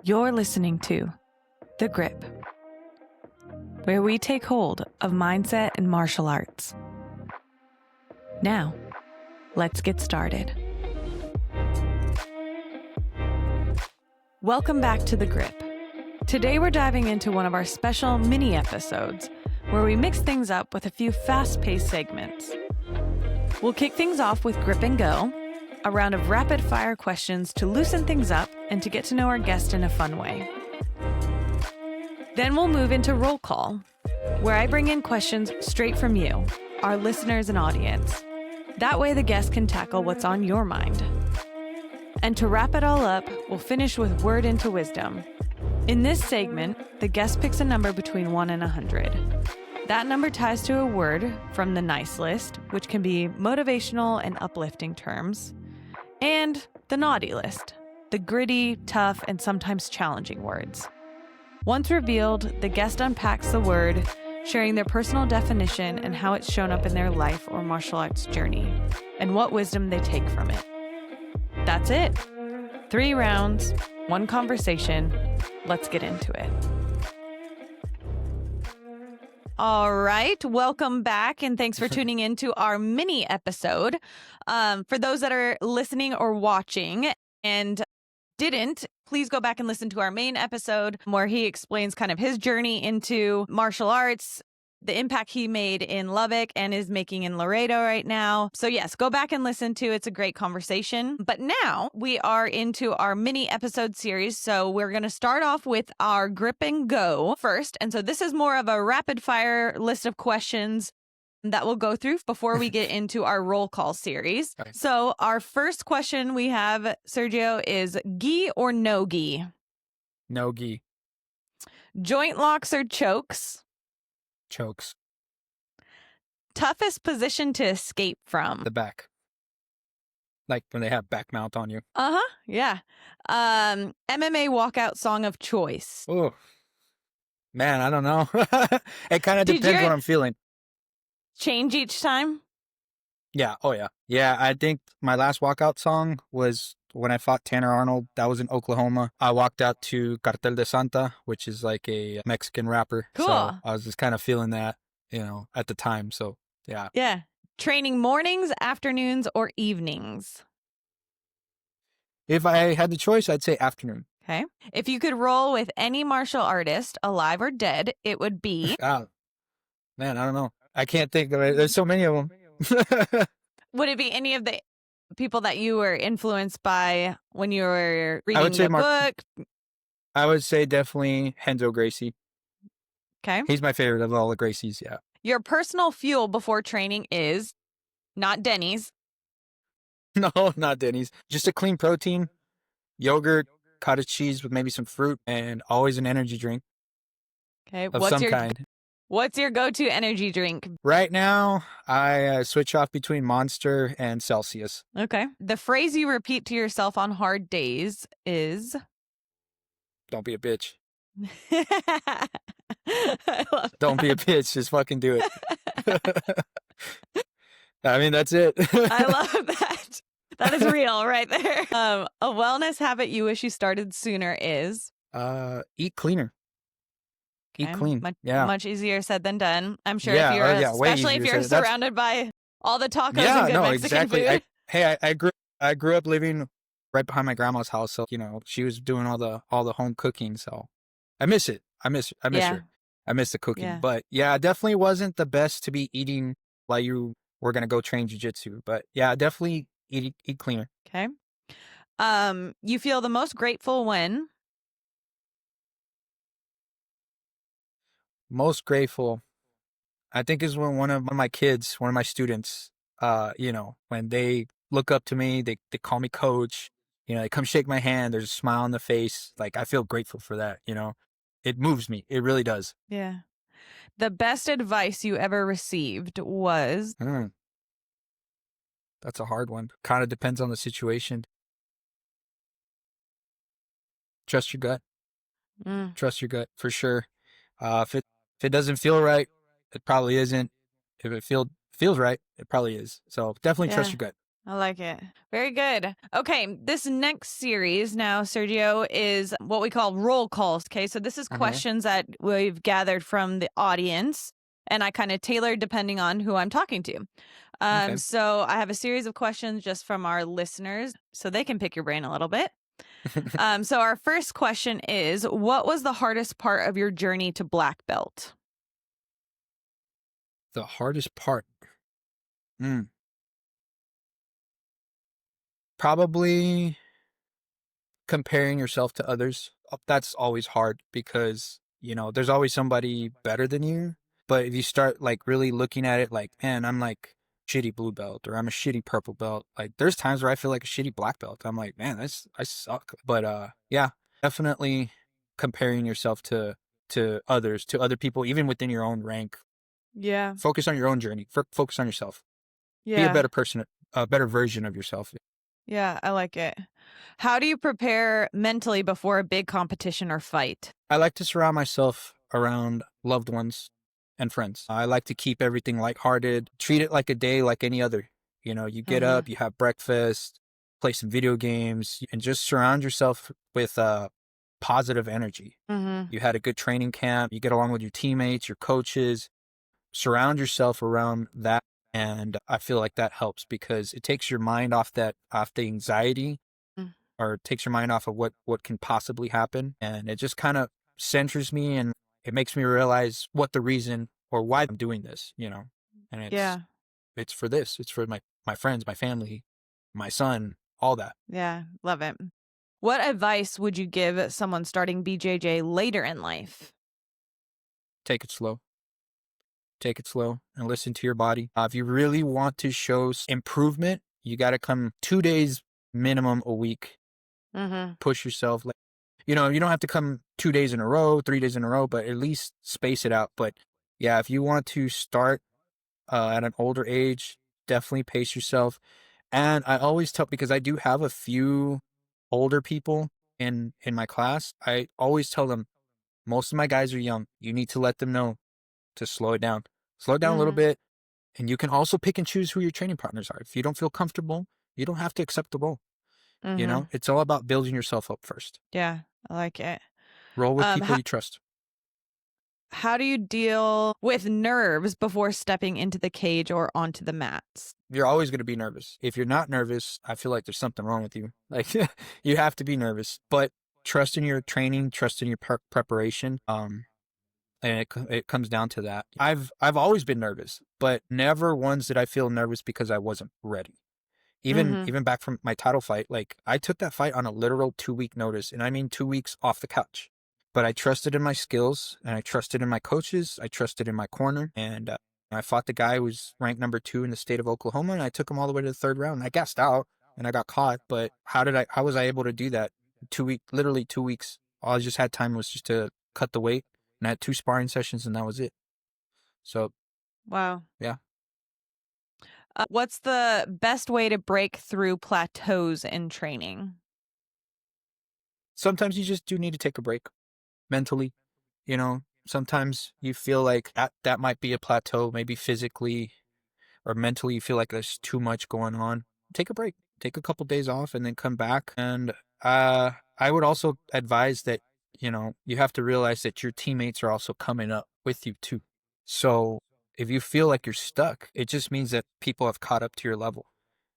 You're listening to The Grip, where we take hold of mindset and martial arts. Now, let's get started. Welcome back to The Grip. Today we're diving into one of our special mini episodes where we mix things up with a few fast-paced segments. We'll kick things off with Grip and Go, a round of rapid-fire questions to loosen things up and to get to know our guest in a fun way. Then we'll move into Roll Call, where I bring in questions straight from you, our listeners and audience. That way the guest can tackle what's on your mind. And to wrap it all up, we'll finish with Word into Wisdom. In this segment, the guest picks a number between 1 and 100. That number ties to a word from the nice list, which can be motivational and uplifting terms, and the naughty list, the gritty, tough, and sometimes challenging words. Once revealed, the guest unpacks the word, sharing their personal definition and how it's shown up in their life or martial arts journey, and what wisdom they take from it. That's it. 3 rounds, 1 conversation. Let's get into it. All right. Welcome back. And thanks for tuning in to our mini episode. For those that are listening or watching and didn't, please go back and listen to our main episode where he explains kind of his journey into martial arts, the impact he made in Lubbock and is making in Laredo right now. So yes, go back and listen to it. It's a great conversation. But now we are into our mini episode series. So we're going to start off with our Grip and Go first. And so this is more of a rapid fire list of questions that we'll go through before we get into our roll call series. Okay. So our first question we have, Sergio, is gi or no gi? No gi. Joint locks or chokes? Chokes. Toughest position to escape from? The back. Like when they have back mount on you. Yeah. MMA walkout song of choice. Oh, man, I don't know. It kind of Did depends your- what I'm feeling. Change each time? Yeah. Oh, yeah. Yeah, I think my last walkout song was when I fought Tanner Arnold. That was in Oklahoma. I walked out to Cartel de Santa, which is like a Mexican rapper. Cool. So I was just kind of feeling that, at the time. So, yeah. Yeah. Training mornings, afternoons, or evenings? If I had the choice, I'd say afternoon. Okay. If you could roll with any martial artist, alive or dead, it would be... Man, I don't know. I can't think of it. There's so many of them. Would it be any of the people that you were influenced by when you were reading say the book? I would say definitely Renzo Gracie. Okay. He's my favorite of all the Gracies, yeah. Your personal fuel before training is not Denny's. No, not Denny's. Just a clean protein, yogurt, cottage cheese with maybe some fruit, and always an energy drink Okay. of some kind. What's your go-to energy drink? Right now, I switch off between Monster and Celsius. Okay. The phrase you repeat to yourself on hard days is... Don't be a bitch. I love Don't be a bitch. Just fucking do it. I mean, that's it. I love that. That is real right there. A wellness habit you wish you started sooner is? Eat cleaner. Eat Okay. clean. Much easier said than done. I'm sure Yeah, if you're, way especially if easier you're said. That's- surrounded by all the tacos Yeah, and good no, Mexican exactly. food. I grew up living right behind my grandma's house, so she was doing all the home cooking. So I miss it. I miss Yeah. her. I miss the cooking. Yeah. But yeah, it definitely wasn't the best to be eating while you were gonna go train jiu-jitsu. But yeah, definitely eat cleaner. Okay. You feel the most grateful when? Most grateful, I think, is when one of my kids, one of my students, when they look up to me, they call me coach, they come shake my hand, there's a smile on the face. Like, I feel grateful for that, It moves me. It really does. Yeah. The best advice you ever received was? That's a hard one. Kind of depends on the situation. Trust your gut. Trust your gut for sure. If it doesn't feel right, it probably isn't. If it feels right, it probably is. So definitely trust your gut. I like it. Very good. Okay, this next series now, Sergio, is what we call roll calls. Okay, so this is questions that we've gathered from the audience, and I kind of tailored depending on who I'm talking to. Okay. So I have a series of questions just from our listeners, so they can pick your brain a little bit. So our first question is, what was the hardest part of your journey to black belt? The hardest part. Mm. Probably comparing yourself to others. That's always hard because, there's always somebody better than you. But if you start like really looking at it like, man, I'm like shitty blue belt or I'm a shitty purple belt. Like there's times where I feel like a shitty black belt. I'm like, man, I suck. But yeah, definitely comparing yourself to others, to other people, even within your own rank. Yeah. Focus on your own journey. Focus on yourself. Be a Yeah. better person, a better version of yourself. Yeah, I like it. How do you prepare mentally before a big competition or fight? I like to surround myself around loved ones and friends. I like to keep everything lighthearted, treat it like a day like any other. You get Mm-hmm. up, you have breakfast, play some video games, and just surround yourself with positive energy. Mm-hmm. You had a good training camp, you get along with your teammates, your coaches, surround yourself around that. And I feel like that helps because it takes your mind off the anxiety, or it takes your mind off of what can possibly happen, and it just kind of centers me, and it makes me realize what the reason or why I'm doing this, and it's Yeah. it's for this, it's for my friends, my family, my son, all that. Yeah. Love it. What advice would you give someone starting BJJ later in life? Take it slow. Take it slow and listen to your body. If you really want to show improvement, you got to come 2 days minimum a week. Mm-hmm. Push yourself. Like, you don't have to come 2 days in a row, 3 days in a row, but at least space it out. But yeah, if you want to start at an older age, definitely pace yourself. And I always tell, because I do have a few older people in my class, I always tell them, most of my guys are young. You need to let them know to slow it down. Slow it down a little Mm-hmm. bit. And you can also pick and choose who your training partners are. If you don't feel comfortable, you don't have to accept the role. Mm-hmm. It's all about building yourself up first. Yeah, I like it. Roll with people How you trust. how do you deal with nerves before stepping into the cage or onto the mats? You're always going to be nervous. If you're not nervous, I feel like there's something wrong with you. Like you have to be nervous, but trust in your training, trust in your preparation. And it comes down to that. I've always been nervous, but never once did I feel nervous because I wasn't ready. Even Mm-hmm. even back from my title fight, like I took that fight on a literal 2 week notice, and I mean 2 weeks off the couch. But I trusted in my skills, and I trusted in my coaches. I trusted in my corner, and I fought the guy who was ranked number 2 in the state of Oklahoma, and I took him all the way to the third round. I gassed out, and I got caught. But how was I able to do that? Literally 2 weeks. All I just had time was just to cut the weight, and I had 2 sparring sessions, and that was it. So Wow. yeah. What's the best way to break through plateaus in training? Sometimes you just do need to take a break mentally. Sometimes you feel like that might be a plateau, maybe physically or mentally you feel like there's too much going on. Take a break. Take a couple days off and then come back. And I would also advise that, you have to realize that your teammates are also coming up with you too. So if you feel like you're stuck, it just means that people have caught up to your level.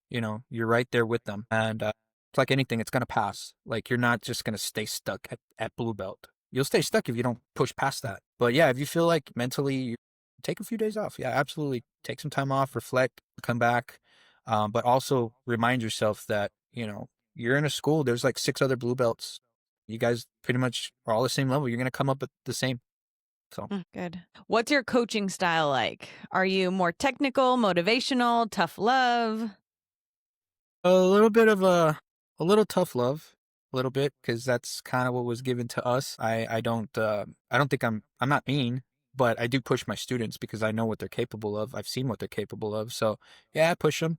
You're right there with them. And it's like anything, it's going to pass. Like you're not just going to stay stuck at blue belt. You'll stay stuck if you don't push past that. But yeah, if you feel like mentally, take a few days off. Yeah, absolutely. Take some time off, reflect, come back. But also remind yourself that, you're in a school, there's like 6 other blue belts. You guys pretty much are all the same level. You're going to come up at the same. So Good. What's your coaching style like? Are you more technical, motivational, tough love? a little bit of a little tough love, a little bit, because that's kind of what was given to us. I don't think I'm not mean, but I do push my students because I know what they're capable of. I've seen what they're capable of. So yeah, I push them.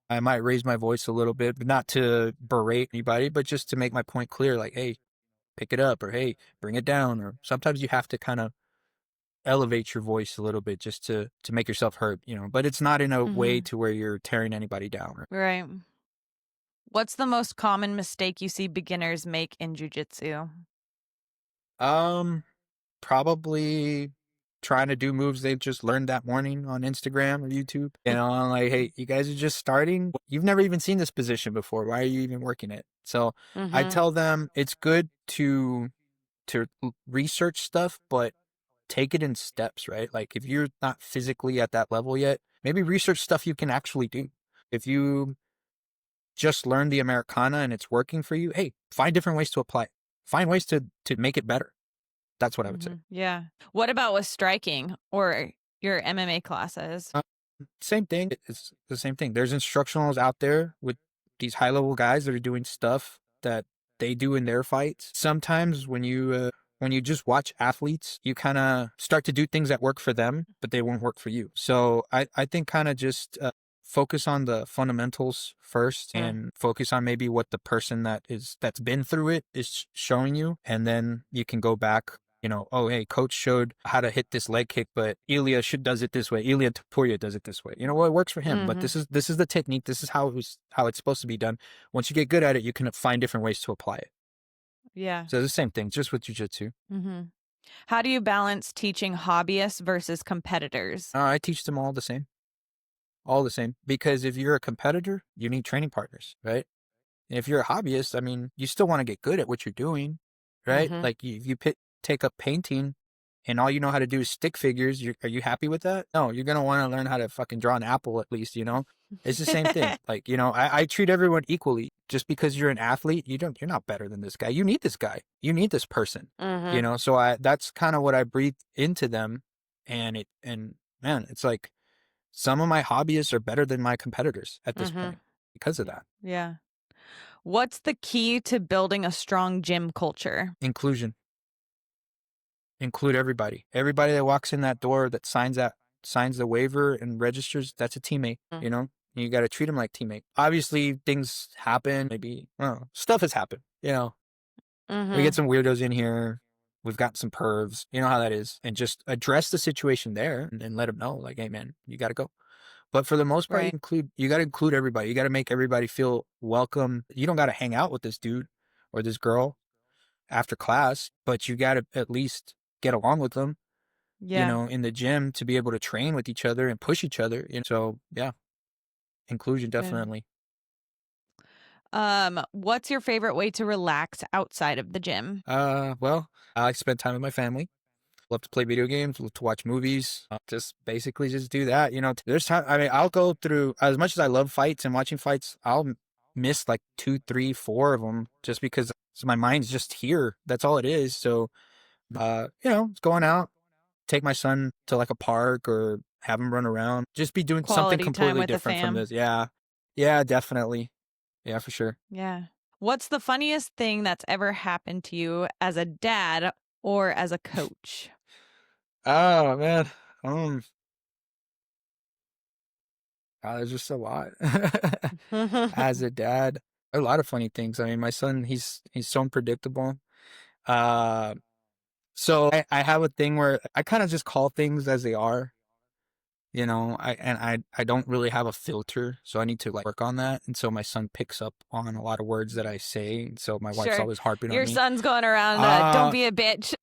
I might raise my voice a little bit, but not to berate anybody, but just to make my point clear. Like, hey, pick it up, or hey, bring it down, or sometimes you have to kind of elevate your voice a little bit just to make yourself heard, but it's not in a way Mhm. to where you're tearing anybody down. Right. What's the most common mistake you see beginners make in jiu-jitsu? Probably trying to do moves they've just learned that morning on Instagram or YouTube. I'm like, hey, you guys are just starting. You've never even seen this position before. Why are you even working it? So I Mhm. tell them it's good to research stuff, but take it in steps, right? Like if you're not physically at that level yet, maybe research stuff you can actually do. If you just learned the Americana and it's working for you, hey, find different ways to apply it. Find ways to make it better. That's what I would say. Yeah. What about with striking or your MMA classes? Same thing. It's the same thing. There's instructionals out there with these high level guys that are doing stuff that they do in their fights. Sometimes when you just watch athletes, you kind of start to do things that work for them, but they won't work for you. So I think kind of just focus on the fundamentals first and focus on maybe what the person that's been through it is showing you, and then you can go back. Oh, hey, coach showed how to hit this leg kick, but Ilya does it this way. Ilya Taporia does it this way. Well, it works for him, but this is the technique. This is how it's supposed to be done. Once you get good at it, you can find different ways to apply it. Yeah. So it's the same thing, just with jiu-jitsu. How do you balance teaching hobbyists versus competitors? I teach them all the same, because if you're a competitor, you need training partners, right? And if you're a hobbyist, I mean, you still want to get good at what you're doing, right? Like if you take up painting and all you know how to do is stick figures, are you happy with that? No, you're going to want to learn how to fucking draw an apple at least, It's the same thing. Like, I treat everyone equally. Just because you're an athlete, you're not better than this guy. You need this guy. You need this person. So that's kind of what I breathe into them. And man, it's like some of my hobbyists are better than my competitors at this point because of that. Yeah. What's the key to building a strong gym culture? Inclusion. Include everybody. Everybody that walks in that door that signs the waiver and registers, that's a teammate, You got to treat them like teammate. Obviously, things happen. Maybe, I don't know, stuff has happened, We get some weirdos in here. We've got some pervs. You know how that is. And just address the situation there and let them know, like, hey, man, you got to go. But for the most part, Right. you got to include everybody. You got to make everybody feel welcome. You don't got to hang out with this dude or this girl after class, but you got to at least get along with them, Yeah. in the gym to be able to train with each other and push each other. So yeah, inclusion Good. definitely. What's your favorite way to relax outside of the gym? Well, I like to spend time with my family. Love to play video games, love to watch movies, just basically just do that. There's time. I mean, I'll go through, as much as I love fights and watching fights, I'll miss like 2, 3, 4 of them just because my mind's just here. That's all it is. So, it's going out, take my son to like a park or have him run around, just be doing something Quality time completely with the different from fam. this. Yeah. Yeah, definitely. Yeah, for sure. Yeah. What's the funniest thing that's ever happened to you as a dad or as a coach? Oh man. There's just a lot. As a dad, a lot of funny things. I mean, my son, he's so unpredictable. Uh, so I have a thing where I kind of just call things as they are. I don't really have a filter, so I need to like work on that. And so my son picks up on a lot of words that I say. And so my wife's Sure. always harping on Your me. son's going around, don't be a bitch.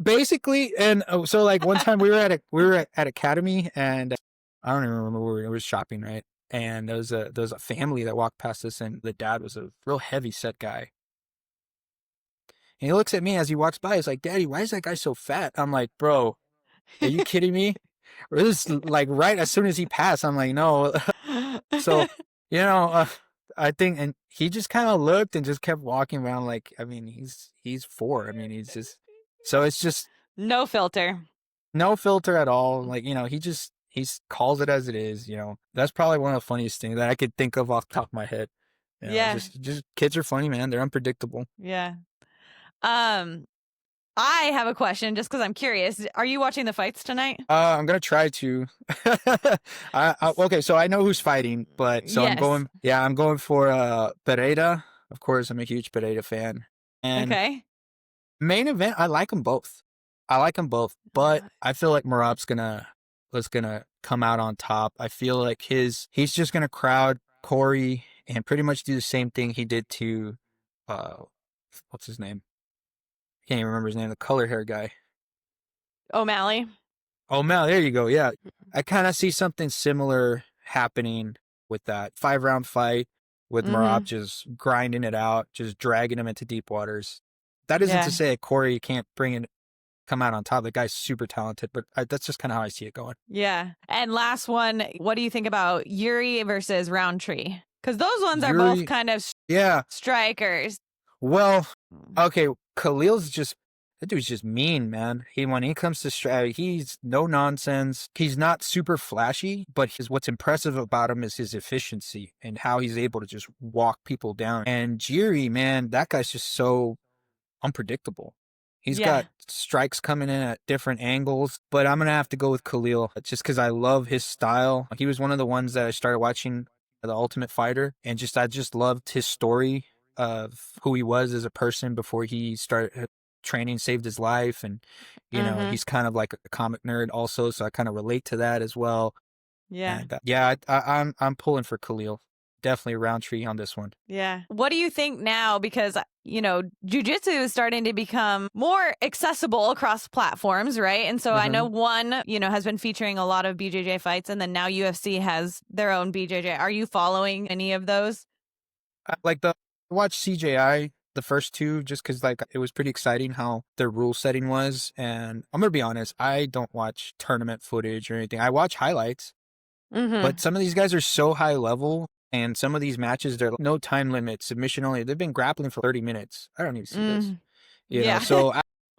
Basically, and so like one time we were at Academy, and I don't even remember where we were shopping, right? And there was a family that walked past us, and the dad was a real heavy set guy. And he looks at me as he walks by. He's like, "Daddy, why is that guy so fat?" I'm like, "Bro, are you kidding me?" Or this like right as soon as he passed, I'm like, "No." So I think, and he just kind of looked and just kept walking around. Like, I mean, he's 4. I mean, he's just, so it's just No filter. no filter at all. Like, he calls it as it is. That's probably one of the funniest things that I could think of off the top of my head. Yeah. Just kids are funny, man. They're unpredictable. Yeah. I have a question just because I'm curious. Are you watching the fights tonight? I'm gonna try to. Okay, so I know who's fighting, but so Yes. I'm going for Pereira. Of course, I'm a huge Pereira fan. And Okay. main event, I like them both. I like them both, but I feel like Marab's was gonna come out on top. I feel like he's just gonna crowd Corey and pretty much do the same thing he did to, uh, what's his name? Can't even remember his name. The color hair guy. O'Malley. Oh, Mel, there you go. Yeah, I kind of see something similar happening with that 5-round fight with Marab just grinding it out, just dragging him into deep waters. That isn't to say Corey can't come out on top. The guy's super talented, but that's just kind of how I see it going. Yeah. And last one, what do you think about Yuri versus Roundtree? Because those ones are both kind of strikers. Well, okay, that dude's just mean, man. When he comes to strike, he's no nonsense. He's not super flashy, but what's impressive about him is his efficiency and how he's able to just walk people down. And Jiri, man, that guy's just so unpredictable. He's got strikes coming in at different angles, but I'm going to have to go with Khalil just because I love his style. He was one of the ones that I started watching The Ultimate Fighter, and I just loved his story of who he was as a person before he started training, saved his life. And, you know, he's kind of like a comic nerd also, so I kind of relate to that as well. Yeah. And, I'm pulling for Khalil. Definitely Roundtree on this one. Yeah. What do you think now? Because, you know, jiu-jitsu is starting to become more accessible across platforms, right? And so I know one, you know, has been featuring a lot of BJJ fights, and then now UFC has their own BJJ. Are you following any of those? I watched CJI, the first two, just because like it was pretty exciting how their rule setting was. And I'm gonna be honest, I don't watch tournament footage or anything. I watch highlights, but some of these guys are so high level. And some of these matches, they're no time limit, submission only. They've been grappling for 30 minutes. I don't even see this. You know, so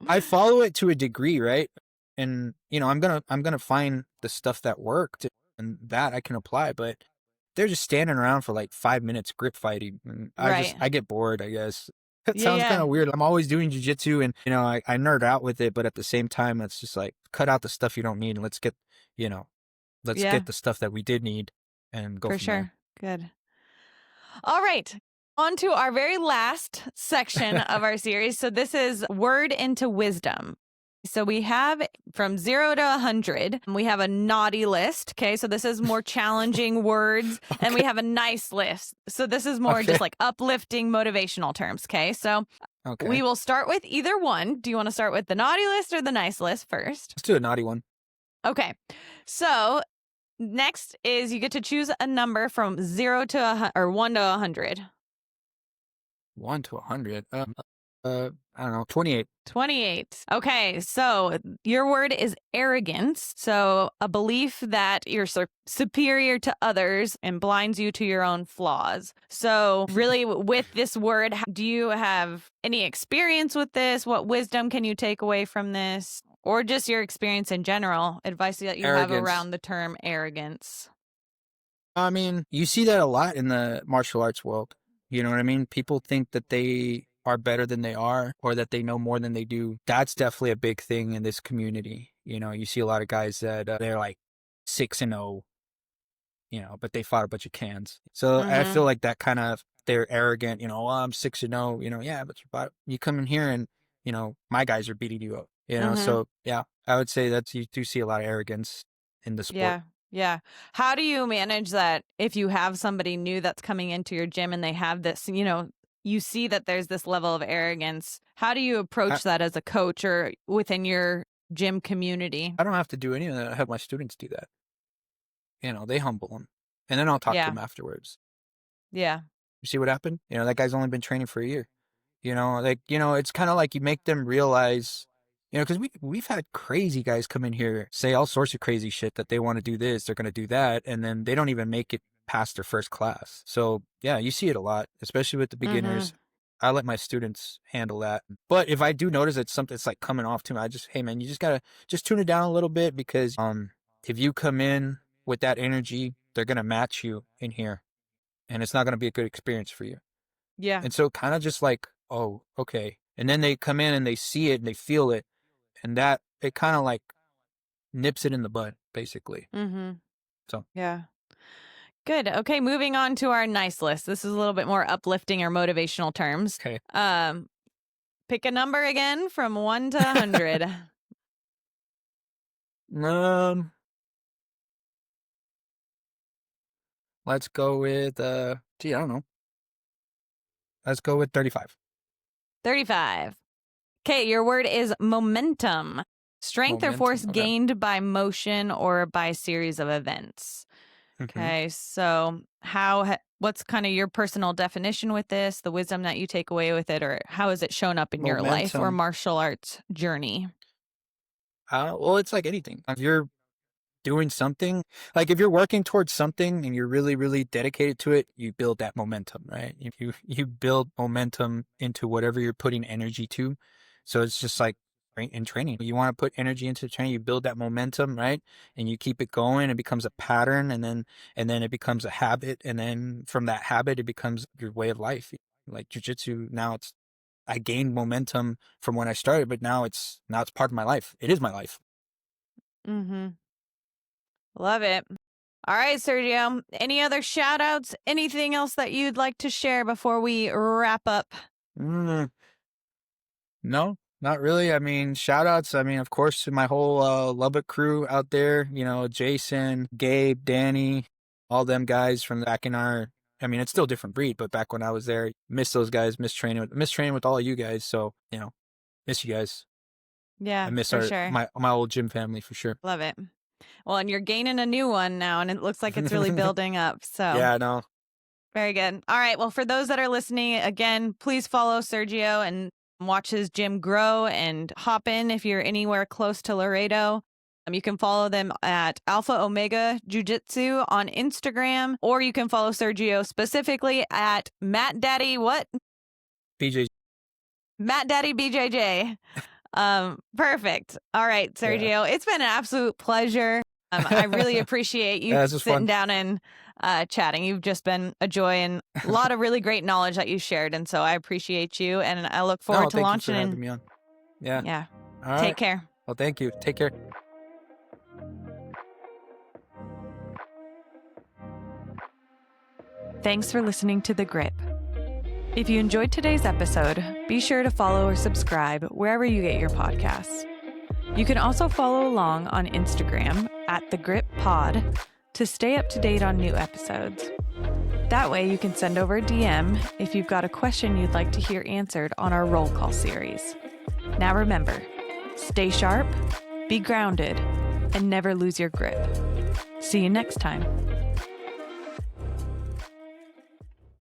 I follow it to a degree, right? And you know, I'm gonna find the stuff that worked and that I can apply. But they're just standing around for like 5 minutes grip fighting. And I get bored, I guess. It sounds kind of weird. I'm always doing jiu-jitsu and, you know, I nerd out with it, but at the same time, it's just like, cut out the stuff you don't need and let's get the stuff that we did need and go from there. Good. All right. On to our very last section of our series. So this is Word into Wisdom. So we have from 0 to 100. We have a naughty list. Okay. So this is more challenging words. And we have a nice list. So this is more just like uplifting motivational terms. Okay. So we will start with either one. Do you want to start with the naughty list or the nice list first? Let's do a naughty one. Okay. So next is you get to choose a number from 0 to or 1 to 100. 1 to 100. I don't know, 28. 28. Okay, so your word is arrogance. So a belief that you're superior to others and blinds you to your own flaws. So really with this word, do you have any experience with this? What wisdom can you take away from this? Or just your experience in general, advice that you have around the term arrogance? I mean, you see that a lot in the martial arts world. You know what I mean? People think that they are better than they are or that they know more than they do. That's definitely a big thing in this community. You know, you see a lot of guys that they're like 6-0, you know, but they fought a bunch of cans. So I feel like that kind of, they're arrogant, you know, well, I'm 6-0, you know, yeah, but you come in here and, you know, my guys are beating you up. You know, so yeah, I would say that you do see a lot of arrogance in the sport. Yeah. How do you manage that if you have somebody new that's coming into your gym and they have this, you know, you see that there's this level of arrogance? How do you approach that as a coach or within your gym community? I don't have to do any of that. I have my students do that. You know, they humble them. And then I'll talk to them afterwards. Yeah. You see what happened? You know, that guy's only been training for a year. You know, like, you know, it's kind of like you make them realize, you know, because we've had crazy guys come in here, say all sorts of crazy shit that they want to do this, they're going to do that, and then they don't even make it past their first class. So, yeah, you see it a lot, especially with the beginners. I let my students handle that. But if I do notice that something's like coming off to me, hey, man, you just got to tune it down a little bit because if you come in with that energy, they're going to match you in here, and it's not going to be a good experience for you. Yeah. And so kind of just like, oh, okay. And then they come in and they see it and they feel it. And that, it kind of like nips it in the bud, basically. So. Yeah. Good. Okay, moving on to our nice list. This is a little bit more uplifting or motivational terms. Okay. Pick a number again from 1 to 100. Um, let's go with I don't know. Let's go with 35. 35. Okay, your word is momentum. Strength or force Momentum. Okay. gained by motion or by a series of events. Okay, so what's kind of your personal definition with this, the wisdom that you take away with it, or how has it shown up in your life or Momentum. martial arts journey? Well, it's like anything. If you're doing something, like if you're working towards something and you're really, really dedicated to it, you build that momentum, right? If you build momentum into whatever you're putting energy to. So it's just like in training. You want to put energy into training, you build that momentum, right? And you keep it going, it becomes a pattern, and then it becomes a habit, and then from that habit it becomes your way of life. Like jiu-jitsu, now I gained momentum from when I started, but now it's part of my life. It is my life. Mm-hmm. Love it. All right, Sergio. Any other shout outs? Anything else that you'd like to share before we wrap up? No, not really. I mean, shout outs. I mean, of course, to my whole Lubbock crew out there, Jason, Gabe, Danny, all them guys from back in I mean, it's still a different breed, but back when I was there, miss those guys, miss training with all of you guys. So, miss you guys. Yeah, I miss for sure. my old gym family for sure. Love it. Well, and you're gaining a new one now, and it looks like it's really building up. So Yeah, I know. very good. All right. Well, for those that are listening, again, please follow Sergio and watch his gym grow and hop in if you're anywhere close to Laredo. You can follow them at Alpha Omega Jiu-Jitsu on Instagram, or you can follow Sergio specifically at Matt Daddy what? BJ. Matt Daddy BJJ. Perfect. All right, Sergio. Yeah. It's been an absolute pleasure. I really appreciate you sitting down and chatting. You've just been a joy and a lot of really great knowledge that you shared. And so I appreciate you, and I look forward to launching. Thank you for having me on. Yeah. Yeah. All right. Take care. Well, thank you. Take care. Thanks for listening to The Grip. If you enjoyed today's episode, be sure to follow or subscribe wherever you get your podcasts. You can also follow along on Instagram at The Grip Pod to stay up to date on new episodes. That way you can send over a DM if you've got a question you'd like to hear answered on our roll call series. Now remember, stay sharp, be grounded, and never lose your grip. See you next time.